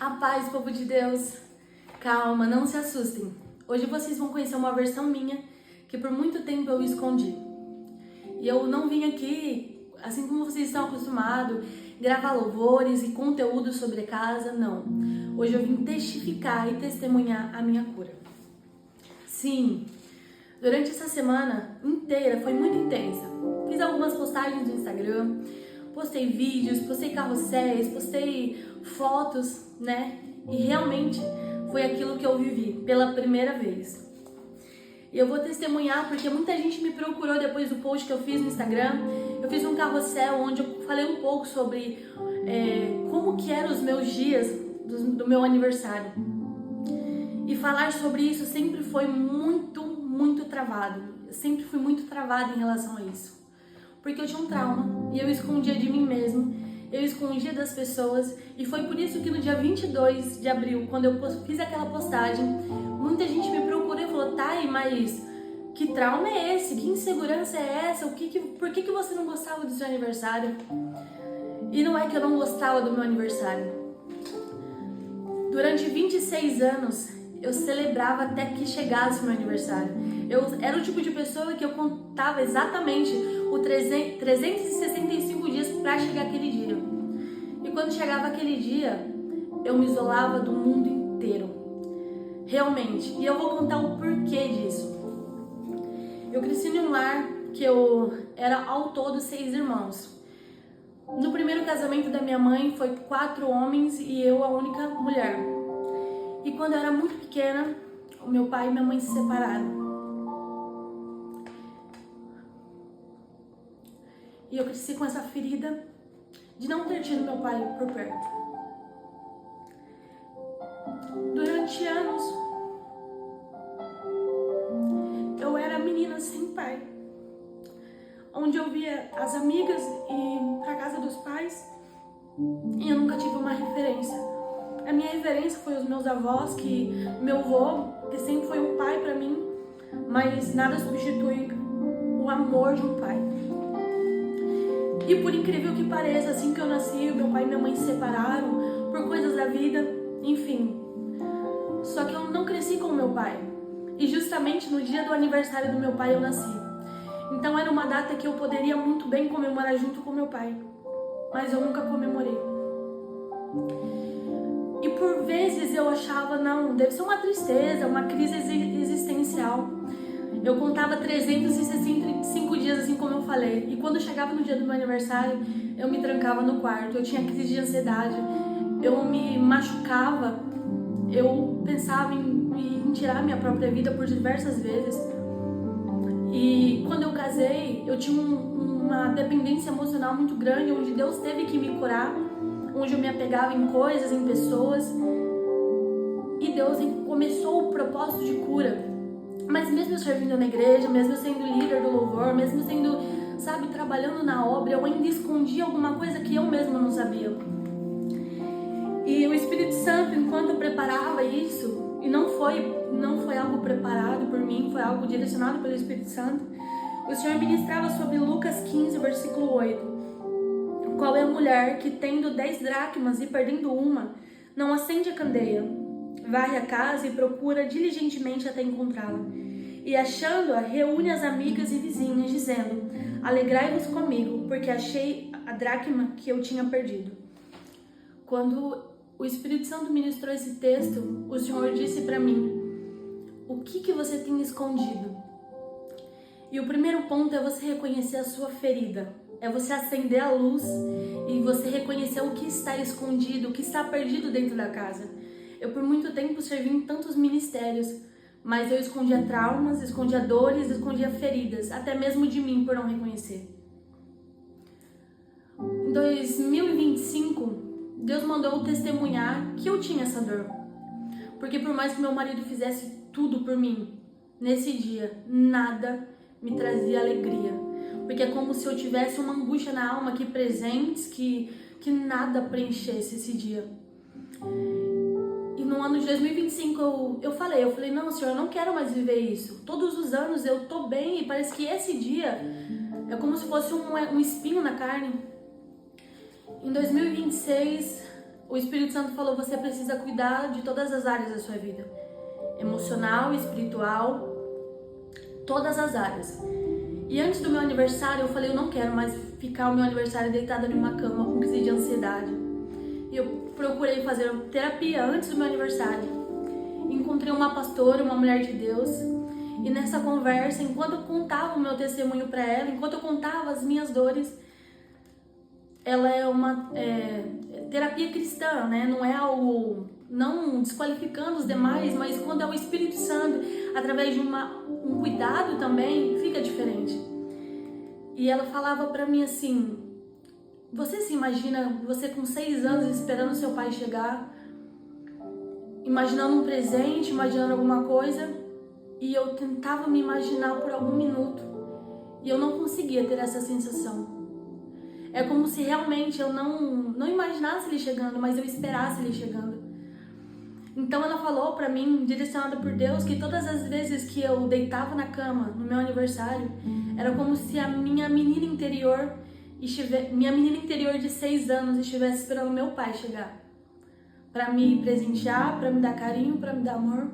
A paz, povo de Deus. Calma, não se assustem. Hoje vocês vão conhecer uma versão minha que por muito tempo eu escondi. E eu não vim aqui, assim como vocês estão acostumados, gravar louvores e conteúdo sobre casa, não. Hoje eu vim testificar e testemunhar a minha cura. Sim, durante essa semana inteira foi muito intensa. Fiz algumas postagens no Instagram, postei vídeos, postei carrosséis, postei fotos, né? E realmente foi aquilo que eu vivi pela primeira vez. E eu vou testemunhar porque muita gente me procurou depois do post que eu fiz no Instagram. Eu fiz um carrossel onde eu falei um pouco sobre como que eram os meus dias do meu aniversário. E falar sobre isso sempre foi muito travado. Eu sempre fui muito travada em relação a isso. Porque eu tinha um trauma e eu escondia de mim mesmo, eu escondia das pessoas. E foi por isso que no dia 22 de abril, quando eu fiz aquela postagem, muita gente me procurou e falou: Thay, mas que trauma é esse? Que insegurança é essa? Por que você não gostava do seu aniversário? E não é que eu não gostava do meu aniversário. Durante 26 anos, eu celebrava até que chegasse o meu aniversário. Eu era o tipo de pessoa que eu contava exatamente os 365 dias para chegar aquele dia. E quando chegava aquele dia, eu me isolava do mundo inteiro. Realmente. E eu vou contar o porquê disso. Eu cresci em um lar que eu era ao todo 6 irmãos. No primeiro casamento da minha mãe foi 4 homens e eu a única mulher. E quando eu era muito pequena, o meu pai e minha mãe se separaram. E eu cresci com essa ferida de não ter tido meu pai por perto. Durante anos, eu era menina sem pai. Onde eu via as amigas ir pra casa dos pais e eu nunca tive uma referência. A minha referência foi os meus avós, meu avô, que sempre foi um pai pra mim, mas nada substitui o amor de um pai. E por incrível que pareça, assim que eu nasci, meu pai e minha mãe se separaram por coisas da vida, enfim. Só que eu não cresci com o meu pai. E justamente no dia do aniversário do meu pai eu nasci. Então era uma data que eu poderia muito bem comemorar junto com meu pai. Mas eu nunca comemorei. E por vezes eu achava, não, deve ser uma tristeza, uma crise existencial. Eu contava 365 dias, assim como eu falei. E quando chegava no dia do meu aniversário, eu me trancava no quarto. Eu tinha crise de ansiedade. Eu me machucava. Eu pensava em tirar minha própria vida por diversas vezes. E quando eu casei, eu tinha uma dependência emocional muito grande, onde Deus teve que me curar. Onde eu me apegava em coisas, em pessoas. E Deus começou o propósito de cura. Mas mesmo eu servindo na igreja, mesmo eu sendo líder do louvor, mesmo sendo, trabalhando na obra, eu ainda escondia alguma coisa que eu mesma não sabia. E o Espírito Santo, enquanto eu preparava isso, e não foi algo preparado por mim, foi algo direcionado pelo Espírito Santo, o Senhor ministrava sobre Lucas 15, versículo 8. Qual é a mulher que, tendo 10 dracmas e perdendo uma, não acende a candeia, varre a casa e procura diligentemente até encontrá-la? E achando-a, reúne as amigas e vizinhas, dizendo: alegrai-vos comigo, porque achei a dracma que eu tinha perdido. Quando o Espírito Santo ministrou esse texto, o Senhor disse para mim: o que você tem escondido? E o primeiro ponto é você reconhecer a sua ferida. É você acender a luz e você reconhecer o que está escondido, o que está perdido dentro da casa. Eu por muito tempo servi em tantos ministérios, mas eu escondia traumas, escondia dores, escondia feridas, até mesmo de mim por não reconhecer. Em 2025, Deus mandou eu testemunhar que eu tinha essa dor. Porque por mais que meu marido fizesse tudo por mim, nesse dia, nada me trazia alegria. Porque é como se eu tivesse uma angústia na alma, que presentes, que nada preenchesse esse dia. E no ano de 2025 eu falei, não, Senhor, eu não quero mais viver isso. Todos os anos eu tô bem e parece que esse dia é como se fosse um espinho na carne. Em 2026, o Espírito Santo falou, você precisa cuidar de todas as áreas da sua vida. Emocional, espiritual, todas as áreas. E antes do meu aniversário, eu falei, eu não quero mais ficar o meu aniversário deitada numa cama com crise de ansiedade. E eu procurei fazer terapia antes do meu aniversário. Encontrei uma pastora, uma mulher de Deus. E nessa conversa, enquanto eu contava o meu testemunho para ela, enquanto eu contava as minhas dores, ela é uma terapia cristã, né? Não é algo, não desqualificando os demais, mas quando é o Espírito Santo, através de um cuidado também, fica diferente. E ela falava pra mim assim, você se imagina, você com 6 anos esperando seu pai chegar, imaginando um presente, imaginando alguma coisa, e eu tentava me imaginar por algum minuto, e eu não conseguia ter essa sensação. É como se realmente eu não imaginasse ele chegando, mas eu esperasse ele chegando. Então ela falou pra mim, direcionada por Deus, que todas as vezes que eu deitava na cama no meu aniversário, era como se a minha menina interior de 6 anos estivesse esperando meu pai chegar. Pra me presentear, pra me dar carinho, pra me dar amor.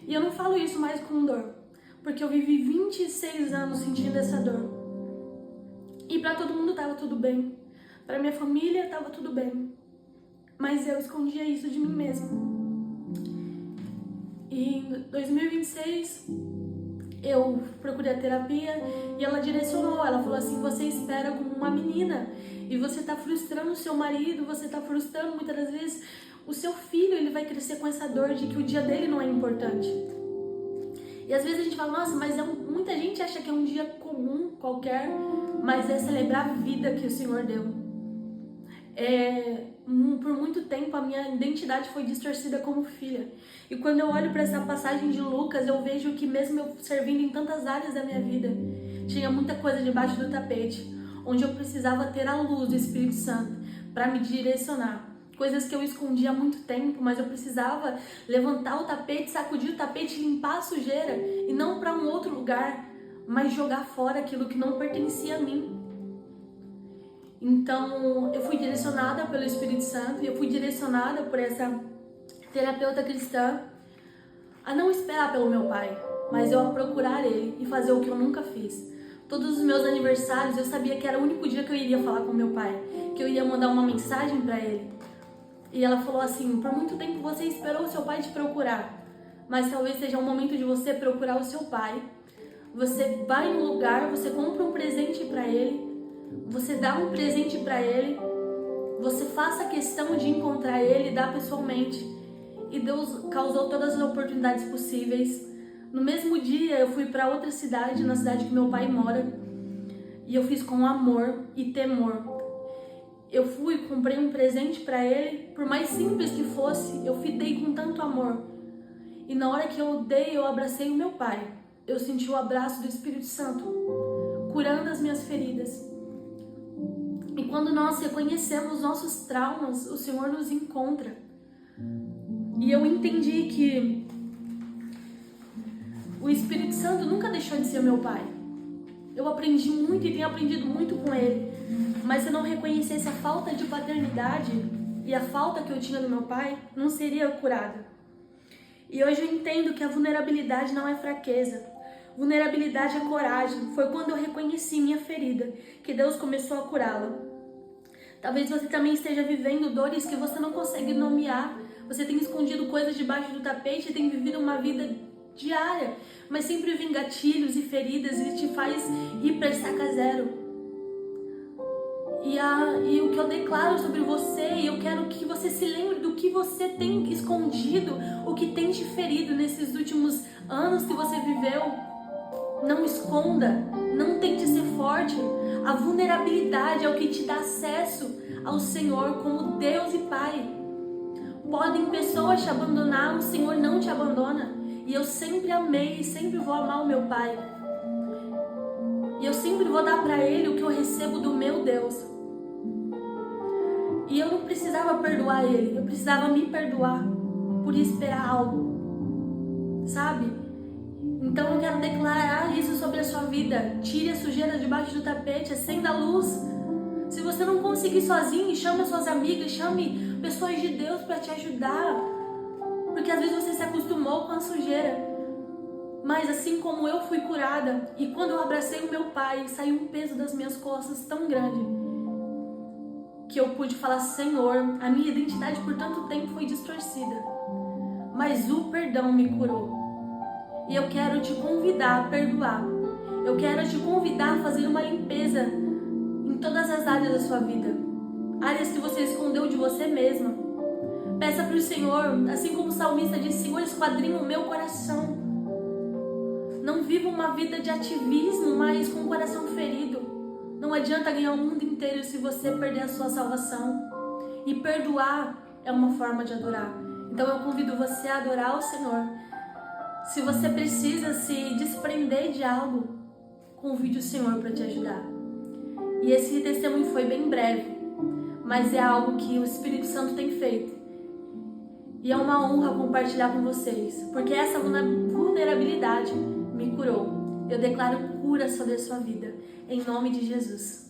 E eu não falo isso mais com dor, porque eu vivi 26 anos sentindo essa dor. E pra todo mundo tava tudo bem. Pra minha família tava tudo bem. Mas eu escondia isso de mim mesma. E em 2026, eu procurei a terapia e ela direcionou. Ela falou assim, você espera como uma menina e você tá frustrando o seu marido, você tá frustrando muitas das vezes o seu filho. Ele vai crescer com essa dor de que o dia dele não é importante. E às vezes a gente fala, nossa, mas muita gente acha que é um dia comum, qualquer, mas é celebrar a vida que o Senhor deu. Por muito tempo a minha identidade foi distorcida como filha. E quando eu olho para essa passagem de Lucas, eu vejo que mesmo eu servindo em tantas áreas da minha vida, tinha muita coisa debaixo do tapete, onde eu precisava ter a luz do Espírito Santo para me direcionar. Coisas que eu escondia há muito tempo, mas eu precisava levantar o tapete, sacudir o tapete, limpar a sujeira e não para um outro lugar, mas jogar fora aquilo que não pertencia a mim. Então, eu fui direcionada pelo Espírito Santo e eu fui direcionada por essa terapeuta cristã a não esperar pelo meu pai, mas eu a procurar ele e fazer o que eu nunca fiz. Todos os meus aniversários eu sabia que era o único dia que eu iria falar com meu pai, que eu iria mandar uma mensagem para ele. E ela falou assim, por muito tempo você esperou o seu pai te procurar, mas talvez seja o momento de você procurar o seu pai. Você vai no lugar, você compra um presente para ele, você dá um presente para ele, você faça questão de encontrar ele, dar pessoalmente. E Deus causou todas as oportunidades possíveis. No mesmo dia eu fui para outra cidade, na cidade que meu pai mora, e eu fiz com amor e temor. Eu fui, comprei um presente para ele, por mais simples que fosse, eu dei com tanto amor. E na hora que eu dei, eu abracei o meu pai. Eu senti o abraço do Espírito Santo, curando as minhas feridas. E quando nós reconhecemos nossos traumas, o Senhor nos encontra. E eu entendi que o Espírito Santo nunca deixou de ser meu pai. Eu aprendi muito e tenho aprendido muito com ele. Mas se eu não reconhecesse a falta de paternidade e a falta que eu tinha do meu pai, não seria curada. E hoje eu entendo que a vulnerabilidade não é fraqueza. Vulnerabilidade é coragem. Foi quando eu reconheci minha ferida que Deus começou a curá-la. Talvez você também esteja vivendo dores que você não consegue nomear. Você tem escondido coisas debaixo do tapete e tem vivido uma vida diária, mas sempre vem gatilhos e feridas e te faz ir para estaca zero. E o que eu declaro sobre você, e eu quero que você se lembre do que você tem escondido, o que tem te ferido nesses últimos anos que você viveu. Não esconda, não tente ser forte. A vulnerabilidade é o que te dá acesso ao Senhor como Deus e Pai. Podem pessoas te abandonar, o Senhor não te abandona. E eu sempre amei e sempre vou amar o meu Pai. E eu sempre vou dar para Ele o que eu recebo do meu Deus. E eu não precisava perdoar Ele, eu precisava me perdoar por esperar algo, sabe? Então eu quero declarar isso sobre a sua vida. Tire a sujeira debaixo do tapete, acenda a luz. Se você não conseguir sozinho, chame as suas amigas, chame pessoas de Deus para te ajudar. Porque às vezes você se acostumou com a sujeira. Mas assim como eu fui curada, e quando eu abracei o meu pai, saiu um peso das minhas costas tão grande, que eu pude falar: Senhor, a minha identidade por tanto tempo foi distorcida, mas o perdão me curou. E eu quero te convidar a perdoar. Eu quero te convidar a fazer uma limpeza em todas as áreas da sua vida. Áreas que você escondeu de você mesma. Peça para o Senhor, assim como o salmista disse: Senhor, esquadrinha o meu coração. Não viva uma vida de ativismo, mas com o coração ferido. Não adianta ganhar o mundo inteiro se você perder a sua salvação. E perdoar é uma forma de adorar. Então eu convido você a adorar o Senhor. Se você precisa se desprender de algo, convide o Senhor para te ajudar. E esse testemunho foi bem breve, mas é algo que o Espírito Santo tem feito. E é uma honra compartilhar com vocês, porque essa vulnerabilidade me curou. Eu declaro cura sobre a sua vida, em nome de Jesus.